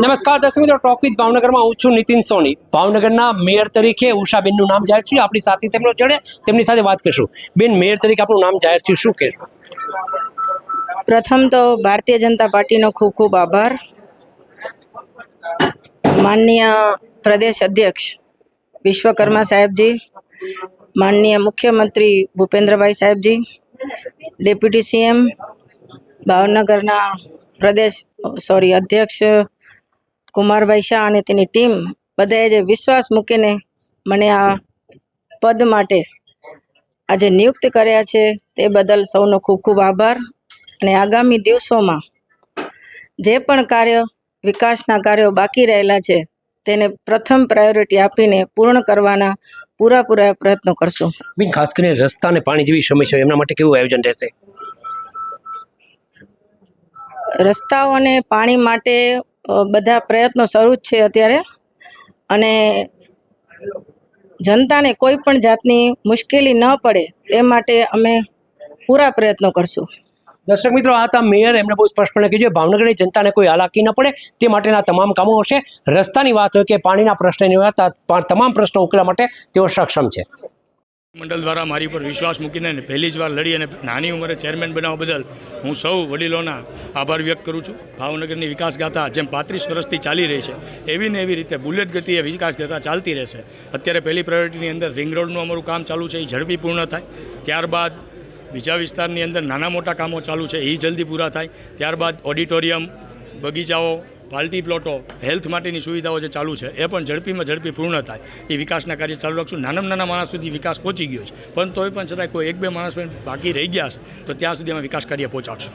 નમસ્કાર દર્શક મિત્રો, ટોક વિથ ભાવનગરમાં હું છું નીતિન સોની। ભાવનગરના મેયર તરીકે ઉષાબેનનું નામ જાહેર થયું। આપણી સાથે તેમની સાથે વાત કરશું। બેન, મેયર તરીકે આપણું નામ જાહેર થયું, શું કહેશો? પ્રથમ તો ભારતીય જનતા પાર્ટીનો ખૂબ ખૂબ આભાર। માનનીય પ્રદેશ અધ્યક્ષ વિશ્વકર્મા સાહેબજી, માનનીય મુખ્યમંત્રી ભૂપેન્દ્રભાઈ સાહેબજી, ડેપ્યુટી સીએમ ભાવનગરના પ્રદેશ અધ્યક્ષ કુમારભાઈ શાહ અને તેની ટીમ બધાએ જે વિશ્વાસ મૂકીને મને આ પદ માટે આજે નિયુક્ત કર્યા છે તે બદલ સૌનો ખૂબ ખૂબ આભાર। અને આગામી દિવસોમાં જે પણ વિકાસના કાર્યો બાકી રહેલા છે તેને પ્રથમ પ્રાયોરિટી આપીને પૂર્ણ કરવાના પૂરા પ્રયત્નો કરશું। બેન, ખાસ કરીને રસ્તા અને પાણી જેવી સમસ્યાઓ, એમના માટે કેવું આયોજન રહેશે? રસ્તાઓ અને પાણી માટે બધા પ્રયત્નો શરૂ જ છે અત્યારે, અને જનતાને કોઈ પણ જાતની મુશ્કેલી ન પડે તે માટે અમે પૂરા પ્રયત્નો કરશું। દર્શક મિત્રો, આ હતા મેયર। એમને બહુ સ્પષ્ટપણે કીધું, ભાવનગરની જનતાને કોઈ હાલાકી ન પડે તે માટેના તમામ કામો હશે। રસ્તાની વાત હોય કે પાણીના પ્રશ્નની વાત, તમામ પ્રશ્નો ઉકેલવા માટે તેઓ સક્ષમ છે। મંડળ દ્વારા મારી પર વિશ્વાસ મૂકીને પહેલી જ વાર લડી અને નાની ઉંમરે ચેરમેન બનાવવા બદલ હું સૌ વડીલોના આભાર વ્યક્ત કરું છું। ભાવનગરની વિકાસ ગાથા જેમ 35 વર્ષથી ચાલી રહી છે એવી ને એવી રીતે બુલેટ ગતિએ વિકાસ ગાથા ચાલતી રહેશે। અત્યારે પહેલી પ્રાયોરિટીની અંદર રિંગ રોડનું અમારું કામ ચાલુ છે, એ ઝડપી પૂર્ણ થાય। ત્યારબાદ બીજા વિસ્તારની અંદર નાના મોટા કામો ચાલુ છે, એ જલ્દી પૂરા થાય। ત્યારબાદ ઓડિટોરિયમ, બગીચાઓ, પાર્ટી પ્લોટો, હેલ્થ માટેની સુવિધાઓ જે ચાલુ છે એ પણ ઝડપી પૂર્ણ થાય, એ વિકાસના કાર્ય ચાલુ રાખશું। નાના માણસ સુધી વિકાસ પહોંચી ગયો છે, પણ તોય પણ છતાં કોઈ 1-2 માણસ બાકી રહી ગયા છે તો ત્યાં સુધી અમે વિકાસ કાર્ય પહોંચાડશું।